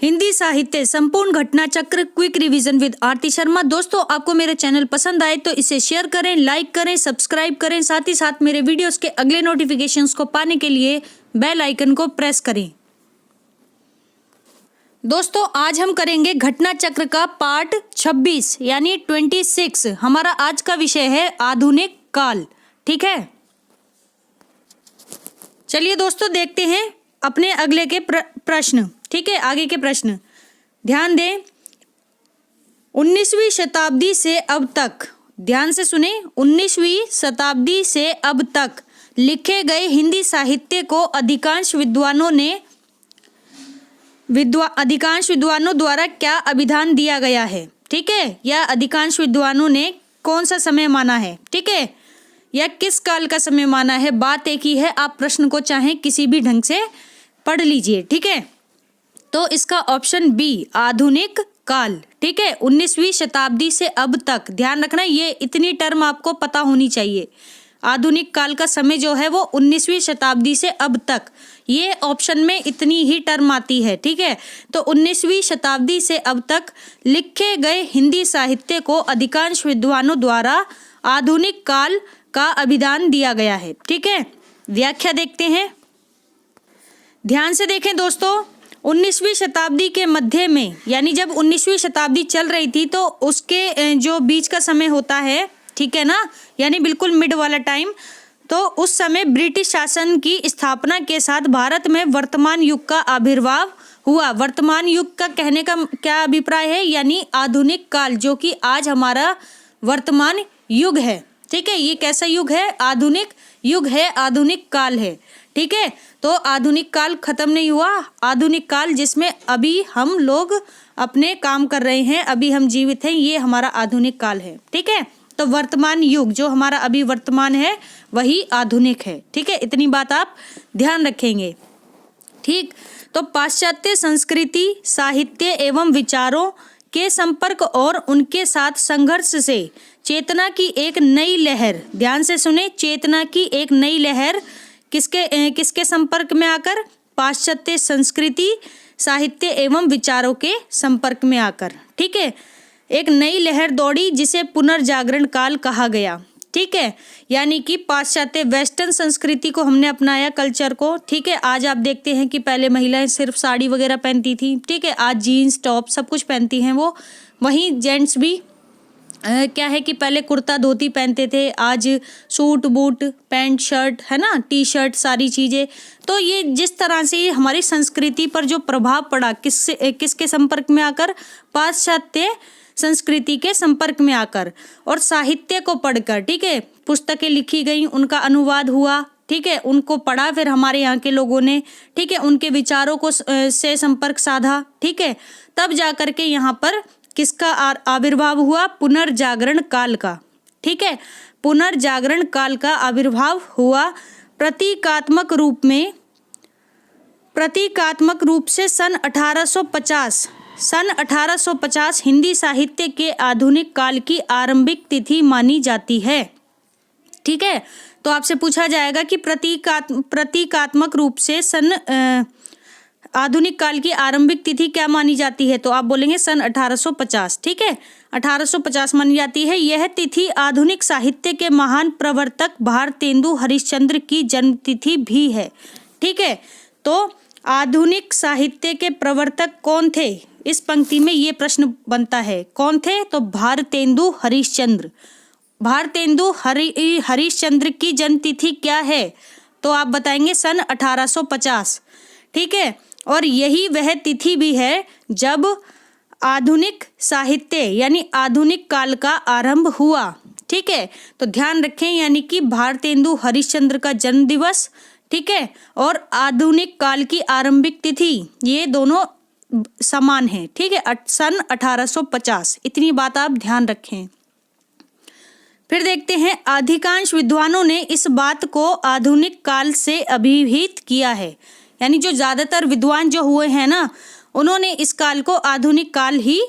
हिंदी साहित्य संपूर्ण घटना चक्र क्विक रिवीजन विद आरती शर्मा। दोस्तों, आपको मेरा चैनल पसंद आए तो इसे शेयर करें, लाइक करें, सब्सक्राइब करें। साथ ही साथ मेरे वीडियोस के अगले नोटिफिकेशंस को पाने के लिए बेल आइकन को प्रेस करें। दोस्तों, आज हम करेंगे घटना चक्र का पार्ट 26 यानी 26। हमारा आज का विषय है आधुनिक काल। ठीक है, चलिए दोस्तों देखते हैं अपने अगले के प्रश्न। ठीक है, आगे के प्रश्न ध्यान दें। 19वीं शताब्दी से अब तक, ध्यान से सुने, 19वीं शताब्दी से अब तक लिखे गए हिंदी साहित्य को अधिकांश विद्वानों द्वारा क्या अभिधान दिया गया है। ठीक है, या अधिकांश विद्वानों ने कौन सा समय माना है। ठीक है, या किस काल का समय माना है। बात एक ही है, आप प्रश्न को चाहें किसी भी ढंग से पढ़ लीजिए। ठीक है, तो इसका ऑप्शन बी आधुनिक काल। ठीक है, 19वीं शताब्दी से अब तक, ध्यान रखना ये इतनी टर्म आपको पता होनी चाहिए। आधुनिक काल का समय जो है वो 19वीं शताब्दी से अब तक, ये ऑप्शन में इतनी ही टर्म आती है। ठीक है, तो 19वीं शताब्दी से अब तक लिखे गए हिंदी साहित्य को अधिकांश विद्वानों द्वारा आधुनिक काल का अभिधान दिया गया है। ठीक है, व्याख्या देखते हैं, ध्यान से देखें दोस्तों। 19वीं शताब्दी के मध्य में, यानी जब 19वीं शताब्दी चल रही थी तो उसके जो बीच का समय होता है, ठीक है ना, यानी बिल्कुल मिड वाला टाइम, तो उस समय ब्रिटिश शासन की स्थापना के साथ भारत में वर्तमान युग का आविर्भाव हुआ। वर्तमान युग का कहने का क्या अभिप्राय है, यानी आधुनिक काल, जो कि आज हमारा वर्तमान युग है। ठीक है, ये कैसा युग है, आधुनिक युग है, आधुनिक काल है। ठीक है, तो आधुनिक काल खत्म नहीं हुआ। आधुनिक काल जिसमें अभी हम लोग अपने काम कर रहे हैं, अभी हम जीवित हैं, ये हमारा आधुनिक काल है। ठीक है, तो वर्तमान युग जो हमारा अभी वर्तमान है वही आधुनिक है। ठीक है, इतनी बात आप ध्यान रखेंगे। ठीक, तो पाश्चात्य संस्कृति, साहित्य एवं विचारों के संपर्क और उनके साथ संघर्ष से चेतना की एक नई लहर, ध्यान से सुने, चेतना की एक नई लहर किसके संपर्क में आकर, पाश्चात्य संस्कृति, साहित्य एवं विचारों के संपर्क में आकर, ठीक है, एक नई लहर दौड़ी जिसे पुनर्जागरण काल कहा गया। ठीक है, यानी कि पाश्चात्य वेस्टर्न संस्कृति को हमने अपनाया, कल्चर को। ठीक है, आज आप देखते हैं कि पहले महिलाएं सिर्फ साड़ी वगैरह पहनती थी। ठीक है, आज जीन्स टॉप सब कुछ पहनती हैं वो। वहीं जेंट्स भी क्या है कि पहले कुर्ता धोती पहनते थे, आज सूट बूट पैंट शर्ट, है ना, टी शर्ट, सारी चीज़ें। तो ये जिस तरह से हमारी संस्कृति पर जो प्रभाव पड़ा, किसके संपर्क में आकर, पाश्चात्य संस्कृति के संपर्क में आकर, और साहित्य को पढ़कर, ठीक है, पुस्तकें लिखी गई, उनका अनुवाद हुआ, ठीक है, उनको पढ़ा फिर हमारे यहाँ के लोगों ने, ठीक है, उनके विचारों को से संपर्क साधा, ठीक है, तब जाकर के यहाँ पर किसका आविर्भाव हुआ, पुनर्जागरण काल का। ठीक है, पुनर्जागरण काल का आविर्भाव हुआ प्रतीकात्मक रूप से सन 1850 हिंदी साहित्य के आधुनिक काल की आरंभिक तिथि मानी जाती है। ठीक है, तो आपसे पूछा जाएगा कि प्रतीकात्मक रूप से आधुनिक काल की आरंभिक तिथि क्या मानी जाती है, तो आप बोलेंगे सन 1850। ठीक है, 1850 मानी जाती है। यह तिथि आधुनिक साहित्य के महान प्रवर्तक भारतेंदु हरिश्चंद्र की जन्म तिथि भी है। ठीक है, तो आधुनिक साहित्य के प्रवर्तक कौन थे, इस पंक्ति में ये प्रश्न बनता है, कौन थे, तो भारतेंदु हरिश्चंद्र। भारतेंदु हरिश्चंद्र की जन्म तिथि क्या है, तो आप बताएंगे सन 1850। ठीक है, और यही वह तिथि भी है जब आधुनिक साहित्य यानी आधुनिक काल का आरंभ हुआ। ठीक है, तो ध्यान रखें, यानी कि भारतेंदु हरिश्चंद्र का जन्म दिवस, ठीक है, और आधुनिक काल की आरंभिक तिथि, ये दोनों समान हैं। ठीक है, सन 1850, इतनी बात आप ध्यान रखें। फिर देखते हैं, अधिकांश विद्वानों ने इस बात को आधुनिक काल से अभिहित किया है, यानी जो ज्यादातर विद्वान जो हुए हैं ना, उन्होंने इस काल को आधुनिक काल ही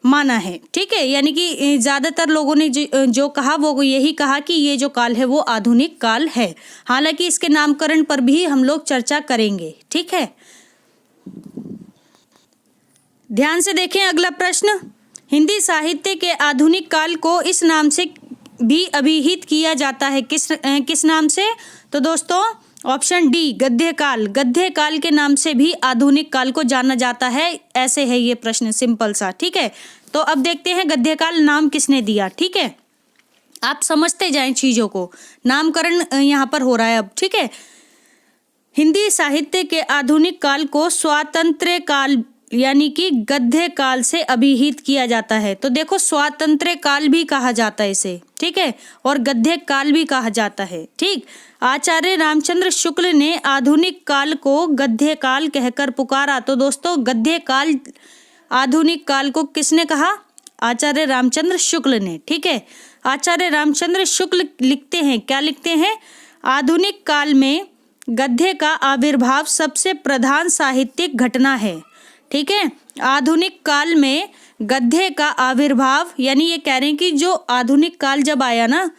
माना है। ठीक है, यानी कि ज्यादातर लोगों ने जो कहा वो यही कहा कि ये जो काल है वो आधुनिक काल है। हालांकि इसके नामकरण पर भी हम लोग चर्चा करेंगे। ठीक है, ध्यान से देखें अगला प्रश्न। हिंदी साहित्य के आधुनिक काल को इस नाम से भी अभिहित किया जाता है, किस नाम से? तो दोस्तों ऑप्शन डी गद्य काल। गद्य काल के नाम से भी आधुनिक काल को जाना जाता है। ऐसे है ये प्रश्न, सिंपल सा, ठीक है। तो अब देखते हैं गद्य काल नाम किसने दिया, ठीक है। आप समझते जाएं चीजों को, नामकरण यहाँ पर हो रहा है अब, ठीक है। हिंदी साहित्य के आधुनिक काल को स्वातंत्र्य काल यानी कि गद्य काल से अभिहित किया जाता है। तो देखो स्वातंत्र्य काल भी कहा जाता है इसे, ठीक है, और गद्य काल भी कहा जाता है, ठीक। आचार्य रामचंद्र शुक्ल ने आधुनिक काल को गद्य काल कहकर पुकारा। तो दोस्तों गद्य काल आधुनिक काल को किसने कहा? आचार्य रामचंद्र शुक्ल ने, ठीक है। आचार्य रामचंद्र शुक्ल लिखते हैं, क्या लिखते हैं? आधुनिक काल में गद्य का आविर्भाव सबसे प्रधान साहित्यिक घटना है, ठीक है। आधुनिक काल में गद्य का आविर्भाव यानी ये कह रहे हैं कि जो आधुनिक काल जब आया ना,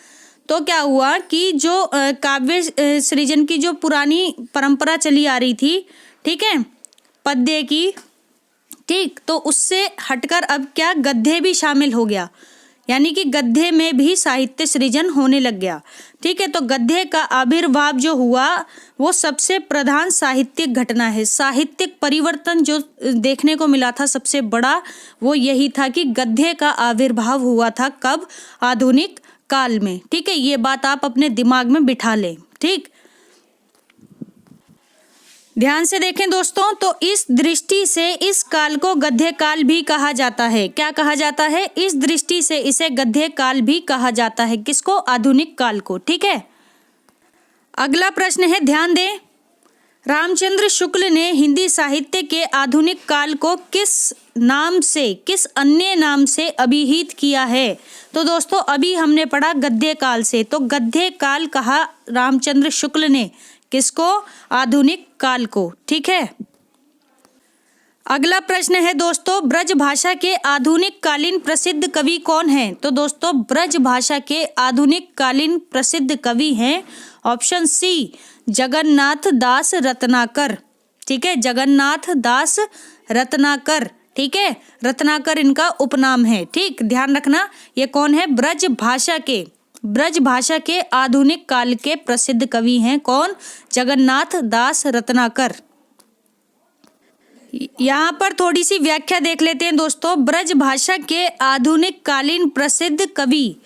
तो क्या हुआ कि जो काव्य सृजन की जो पुरानी परंपरा चली आ रही थी, ठीक है, पद्य की, ठीक, तो उससे हटकर अब क्या गद्य भी शामिल हो गया, यानी कि गद्य में भी साहित्य सृजन होने लग गया, ठीक है। तो गद्य का आविर्भाव जो हुआ वो सबसे प्रधान साहित्यिक घटना है। साहित्यिक परिवर्तन जो देखने को मिला था सबसे बड़ा, वो यही था कि गद्य का आविर्भाव हुआ था। कब? आधुनिक काल में, ठीक है। ये बात आप अपने दिमाग में बिठा लें, ठीक। ध्यान से देखें दोस्तों, तो इस दृष्टि से इस काल को गद्य काल भी कहा जाता है। क्या कहा जाता है? इस दृष्टि से इसे गद्य काल भी कहा जाता है। किसको? आधुनिक काल को, ठीक है। अगला प्रश्न है, ध्यान दें, रामचंद्र शुक्ल ने हिंदी साहित्य के आधुनिक काल को किस नाम से, किस अन्य नाम से अभिहित किया है? तो दोस्तों अभी हमने पढ़ा गद्य काल से, तो गद्य काल कहा रामचंद्र शुक्ल ने, किसको? आधुनिक काल को, ठीक है। अगला प्रश्न है दोस्तों, ब्रज भाषा के आधुनिक कालीन प्रसिद्ध कवि कौन हैं? तो दोस्तों ब्रज भाषा के आधुनिक कालीन प्रसिद्ध कवि हैं, ऑप्शन सी जगन्नाथ दास रत्नाकर, ठीक है, जगन्नाथ दास रत्नाकर, ठीक है, रत्नाकर इनका उपनाम है, ठीक, ध्यान रखना। ये कौन है? ब्रज भाषा के आधुनिक काल के प्रसिद्ध कवि हैं, कौन? जगन्नाथ दास रत्नाकर। यहाँ पर थोड़ी सी व्याख्या देख लेते हैं दोस्तों। ब्रज भाषा के आधुनिक कालीन प्रसिद्ध कवि,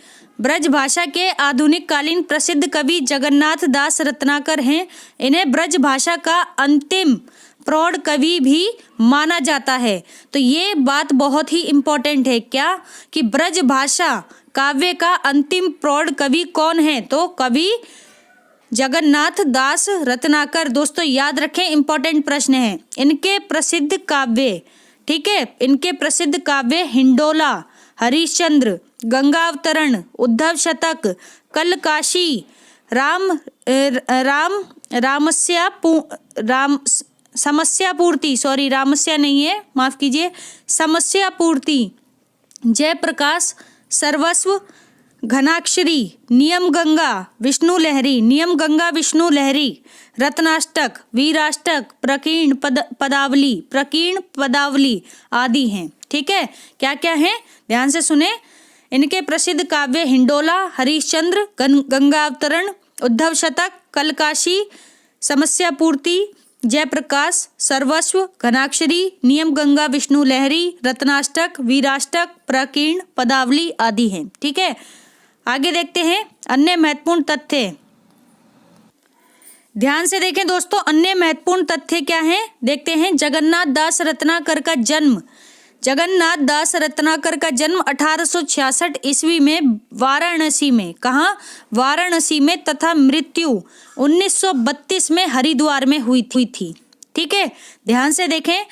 ब्रज भाषा के आधुनिक कालीन प्रसिद्ध कवि जगन्नाथ दास रत्नाकर हैं। इन्हें ब्रज भाषा का अंतिम प्रौढ़ कवि भी माना जाता है। तो ये बात बहुत ही इम्पोर्टेंट है, क्या? कि ब्रज भाषा काव्य का अंतिम प्रौढ़ कवि कौन है? तो कवि जगन्नाथ दास रत्नाकर। दोस्तों याद रखें, इंपॉर्टेंट प्रश्न है। इनके प्रसिद्ध काव्य, ठीक है, इनके प्रसिद्ध काव्य हिंडोला, हरिश्चंद्र, गंगावतरण, उद्धव शतक, कलकाशी, समस्या पूर्ति, जयप्रकाश, सर्वस्व, घनाक्षरी, नियम गंगा विष्णु लहरी, रत्नाष्टक, वीराष्टक, प्रकीर्ण पदावली आदि हैं, ठीक है। क्या क्या हैं? ध्यान से सुने। इनके प्रसिद्ध काव्य हिंडोला, हरिश्चंद्र, गंगावतरण, उद्धव शतक, कलकाशी, समस्या पूर्ति, जयप्रकाश, सर्वस्व, घनाक्षरी, नियम गंगा विष्णु लहरी, रत्नाष्टक, वीराष्टक, प्रकीर्ण पदावली आदि हैं, ठीक है। आगे देखते हैं अन्य महत्वपूर्ण तथ्य। ध्यान से देखें दोस्तों, अन्य महत्वपूर्ण तथ्य क्या हैं? देखते हैं। जगन्नाथ दास रत्नाकर का जन्म 1866 ईस्वी में वाराणसी में, कहाँ? वाराणसी में, तथा मृत्यु 1932 में हरिद्वार में हुई थी, ठीक है। ध्यान से देखें,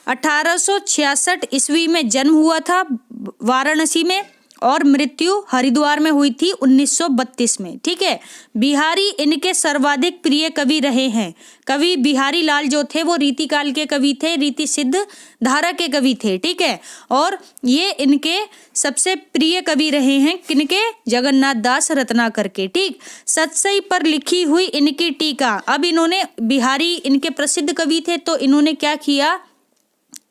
1866 ईस्वी में जन्म हुआ था वाराणसी में और मृत्यु हरिद्वार में हुई थी 1932 में, ठीक है। बिहारी इनके सर्वाधिक प्रिय कवि रहे हैं। कवि बिहारी लाल जो थे वो रीति काल के कवि थे, रीति सिद्ध धारा के कवि थे, ठीक है। और ये इनके सबसे प्रिय कवि रहे हैं, किनके? जगन्नाथ दास रत्नाकर के, ठीक। सतसई पर लिखी हुई इनकी टीका, अब इन्होंने, बिहारी इनके प्रसिद्ध कवि थे तो इन्होंने क्या किया?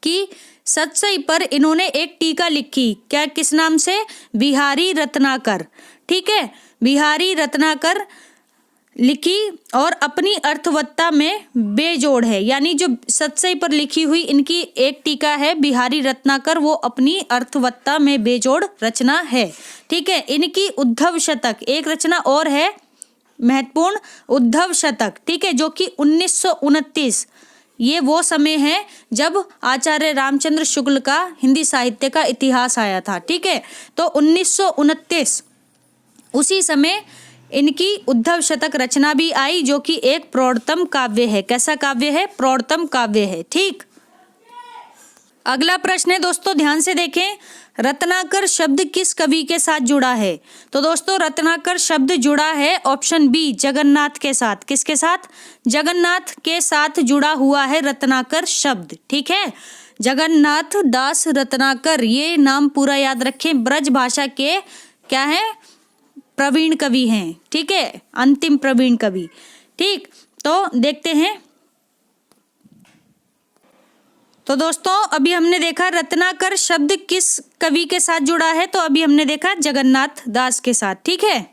कि सतसई पर इन्होंने एक टीका लिखी। क्या, किस नाम से? बिहारी रत्नाकर। ठीक है, बिहारी रत्नाकर लिखी और अपनी अर्थवत्ता में बेजोड़ है, यानी जो सतसई पर लिखी हुई इनकी एक टीका है बिहारी रत्नाकर, वो अपनी अर्थवत्ता में बेजोड़ रचना है। ठीक है, इनकी उद्धव शतक एक रचना और है महत्वपूर्ण, उद्धव शतक। ठीक है, जो कि 1929, ये वो समय है जब आचार्य रामचंद्र शुक्ल का हिंदी साहित्य का इतिहास आया था। ठीक है, तो 1929 उसी समय इनकी उद्धव शतक रचना भी आई, जो कि एक प्रौढ़तम काव्य है। कैसा काव्य है? प्रौढ़तम काव्य है। ठीक, अगला प्रश्न है दोस्तों, ध्यान से देखें, रत्नाकर शब्द किस कवि के साथ जुड़ा है? तो दोस्तों रत्नाकर शब्द जुड़ा है ऑप्शन बी, जगन्नाथ के साथ। किसके साथ? जगन्नाथ के साथ जुड़ा हुआ है रत्नाकर शब्द। ठीक है, जगन्नाथ दास रत्नाकर, ये नाम पूरा याद रखें। ब्रज भाषा के क्या है? प्रवीण कवि हैं। ठीक है, अंतिम प्रवीण कवि। ठीक, तो देखते हैं। तो दोस्तों अभी हमने देखा रत्नाकर शब्द किस कवि के साथ जुड़ा है, तो अभी हमने देखा जगन्नाथ दास के साथ। ठीक है,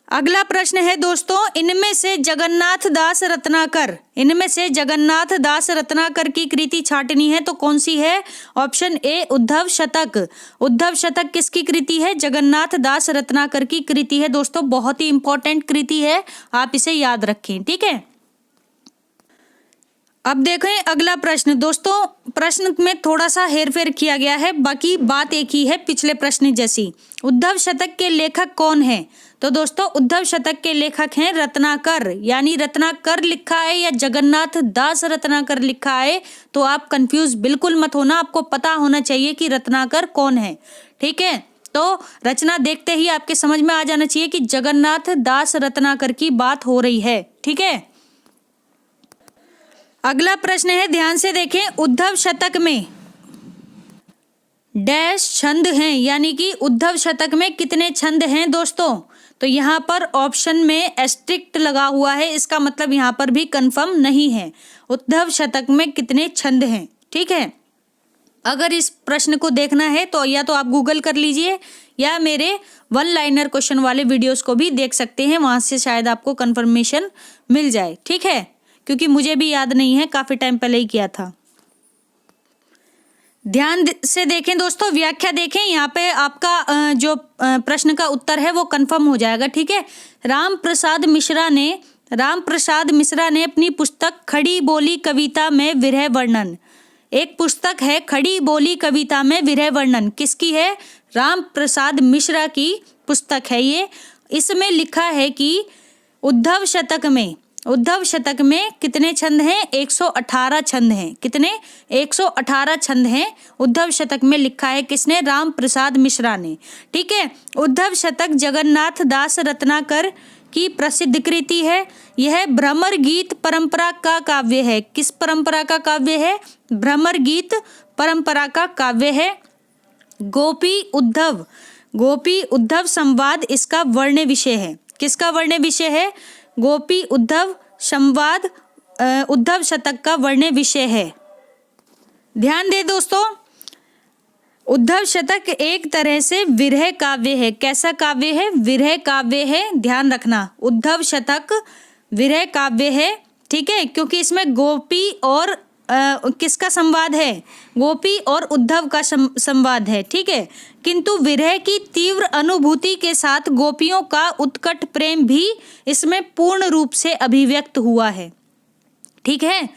अगला प्रश्न है दोस्तों, इनमें से जगन्नाथ दास रत्नाकर, इनमें से जगन्नाथ दास रत्नाकर की कृति छांटनी है तो कौन सी है? ऑप्शन ए, उद्धव शतक। उद्धव शतक किसकी कृति है? जगन्नाथ दास रत्नाकर की कृति है दोस्तों, बहुत ही इंपॉर्टेंट कृति है, आप इसे याद रखें। ठीक है, अब देखें अगला प्रश्न। दोस्तों प्रश्न में थोड़ा सा हेरफेर किया गया है, बाकी बात एक ही है पिछले प्रश्न जैसी। उद्धव शतक के लेखक कौन है? तो दोस्तों उद्धव शतक के लेखक हैं रत्नाकर, यानी रत्नाकर लिखा है या जगन्नाथ दास रत्नाकर लिखा है, तो आप कंफ्यूज बिल्कुल मत होना, आपको पता होना चाहिए कि रत्नाकर कौन है। ठीक है, तो रचना देखते ही आपके समझ में आ जाना चाहिए कि जगन्नाथ दास रत्नाकर की बात हो रही है। ठीक है, अगला प्रश्न है, ध्यान से देखें, उद्धव शतक में डैश छंद हैं, यानी कि उद्धव शतक में कितने छंद हैं दोस्तों? तो यहाँ पर ऑप्शन में एस्ट्रिक्ट लगा हुआ है, इसका मतलब यहाँ पर भी कंफर्म नहीं है उद्धव शतक में कितने छंद हैं। ठीक है, अगर इस प्रश्न को देखना है तो या तो आप गूगल कर लीजिए या मेरे वन लाइनर क्वेश्चन वाले वीडियोस को भी देख सकते हैं, वहां से शायद आपको कंफर्मेशन मिल जाए। ठीक है, क्योंकि मुझे भी याद नहीं है, काफी टाइम पहले ही किया था। ध्यान से देखें दोस्तों, व्याख्या देखें, यहाँ पे आपका जो प्रश्न का उत्तर है वो कंफर्म हो जाएगा। ठीक है, राम प्रसाद मिश्रा ने अपनी पुस्तक खड़ी बोली कविता में विरह वर्णन, एक पुस्तक है खड़ी बोली कविता में विरह वर्णन, किसकी है? राम प्रसाद मिश्रा की पुस्तक है ये। इसमें लिखा है कि उद्धव शतक में कितने छंद हैं? 118 छंद हैं। कितने? 118 छंद हैं उद्धव शतक में, लिखा है किसने? राम प्रसाद मिश्रा ने। ठीक है, उद्धव शतक जगन्नाथ दास रत्नाकर की प्रसिद्ध कृति है। यह भ्रमर गीत परंपरा का काव्य है। किस परंपरा का काव्य है? भ्रमर गीत परंपरा का काव्य है। गोपी उद्धव संवाद इसका वर्ण विषय है। किसका वर्ण विषय है? गोपी उद्धव संवाद उद्धव शतक का वर्ण विषय है। ध्यान दे दोस्तों, उद्धव शतक एक तरह से विरह काव्य है। कैसा काव्य है? विरह काव्य है, ध्यान रखना। उद्धव शतक विरह काव्य है। ठीक है, क्योंकि इसमें गोपी और किसका संवाद है? गोपी और उद्धव का संवाद है। ठीक है, किंतु विरह की तीव्र अनुभूति के साथ गोपियों का उत्कट प्रेम भी इसमें पूर्ण रूप से अभिव्यक्त हुआ है। ठीक है,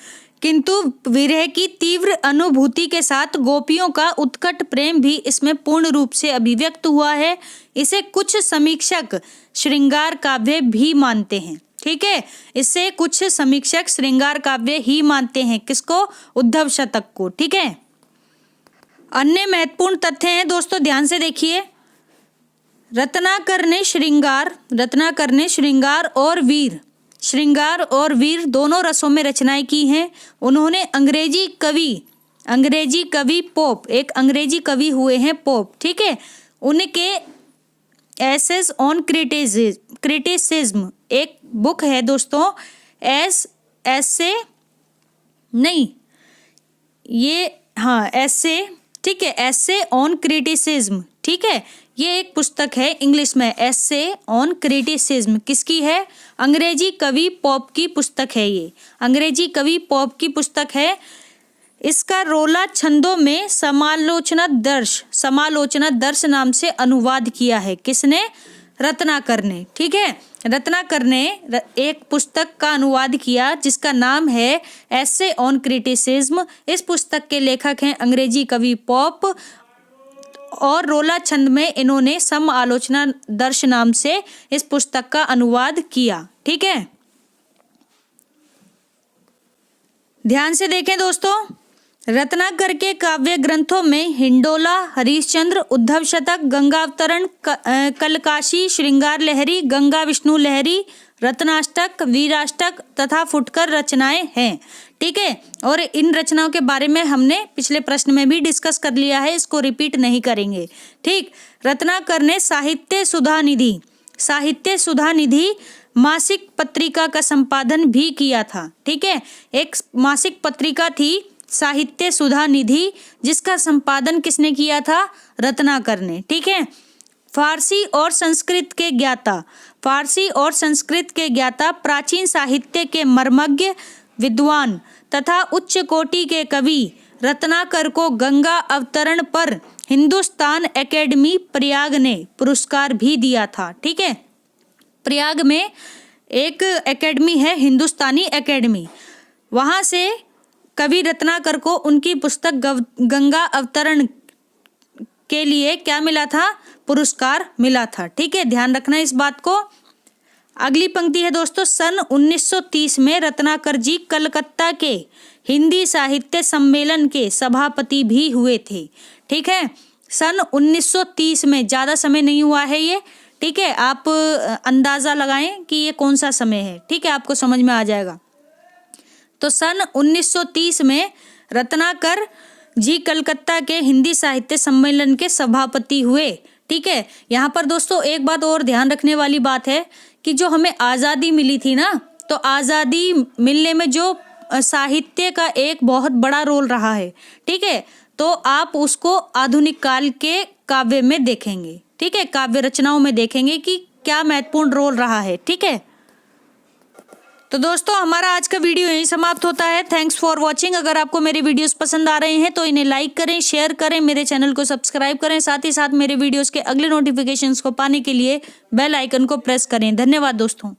किंतु विरह की तीव्र अनुभूति के साथ गोपियों का उत्कट प्रेम भी इसमें पूर्ण रूप से अभिव्यक्त हुआ है। इसे कुछ समीक्षक श्रृंगार काव्य भी मानते हैं। ठीक है, इससे कुछ समीक्षक श्रृंगार काव्य ही मानते हैं। किसको? उद्धव शतक को। ठीक है, अन्य महत्वपूर्ण तथ्य हैं दोस्तों, ध्यान से देखिए। रत्नाकर ने श्रृंगार और वीर दोनों रसों में रचनाएं की हैं। उन्होंने अंग्रेजी कवि पोप, एक अंग्रेजी कवि हुए हैं पोप। ठीक है, उनके एसेस ऑन क्रिटिसिज्म एक बुक है दोस्तों, ये हाँ एसे, ठीक है, एसे ऑन क्रिटिसिज्म, ठीक है, ये एक पुस्तक है इंग्लिश में, एसे ऑन क्रिटिसिज्म। किसकी है? अंग्रेजी कवि पॉप की पुस्तक है। ये अंग्रेजी कवि पॉप की पुस्तक है। इसका रोला छंदों में समालोचना दर्श नाम से अनुवाद किया है। किसने? रत्नाकर ने। ठीक है, रत्नाकर ने एक पुस्तक का अनुवाद किया जिसका नाम है एसे ऑन क्रिटिसिज्म। इस पुस्तक के लेखक हैं अंग्रेजी कवि पॉप और रोला छंद में इन्होंने सम आलोचना दर्श नाम से इस पुस्तक का अनुवाद किया। ठीक है, ध्यान से देखें दोस्तों, रत्नाकर के काव्य ग्रंथों में हिंडोला, हरिश्चंद्र, उद्धव शतक, गंगावतरण, कलकाशी, श्रृंगार लहरी, गंगा विष्णु लहरी, रत्नाष्टक, वीराष्टक तथा फुटकर रचनाएं हैं। ठीक है, और इन रचनाओं के बारे में हमने पिछले प्रश्न में भी डिस्कस कर लिया है, इसको रिपीट नहीं करेंगे। ठीक, रत्नाकर ने साहित्य सुधा निधि मासिक पत्रिका का संपादन भी किया था। ठीक है, एक मासिक पत्रिका थी साहित्य सुधा निधि, जिसका संपादन किसने किया था? रत्नाकर ने। ठीक है, फारसी और संस्कृत के ज्ञाता, प्राचीन साहित्य के मर्मज्ञ विद्वान तथा उच्च कोटि के कवि रत्नाकर को गंगा अवतरण पर हिंदुस्तान एकेडमी प्रयाग ने पुरस्कार भी दिया था। ठीक है, प्रयाग में एक एकेडमी है, हिंदुस्तानी एकेडमी, वहां से कवि रत्नाकर को उनकी पुस्तक गंगा अवतरण के लिए क्या मिला था? पुरस्कार मिला था। ठीक है, ध्यान रखना इस बात को। अगली पंक्ति है दोस्तों, सन 1930 में रत्नाकर जी कलकत्ता के हिंदी साहित्य सम्मेलन के सभापति भी हुए थे। ठीक है, सन 1930 में, ज़्यादा समय नहीं हुआ है ये। ठीक है, आप अंदाज़ा लगाएं कि ये कौन सा समय है। ठीक है, आपको समझ में आ जाएगा। तो सन 1930 में रत्नाकर जी कलकत्ता के हिंदी साहित्य सम्मेलन के सभापति हुए। ठीक है, यहाँ पर दोस्तों एक बात और ध्यान रखने वाली बात है कि जो हमें आज़ादी मिली थी ना, तो आज़ादी मिलने में जो साहित्य का एक बहुत बड़ा रोल रहा है। ठीक है, तो आप उसको आधुनिक काल के काव्य में देखेंगे। ठीक है, काव्य रचनाओं में देखेंगे कि क्या महत्वपूर्ण रोल रहा है। ठीक है, तो दोस्तों हमारा आज का वीडियो यहीं समाप्त होता है। Thanks for watching. अगर आपको मेरे वीडियोस पसंद आ रहे हैं तो इन्हें लाइक करें, शेयर करें, मेरे चैनल को सब्सक्राइब करें, साथ ही साथ मेरे वीडियोस के अगले नोटिफिकेशंस को पाने के लिए बेल आइकन को प्रेस करें। धन्यवाद दोस्तों।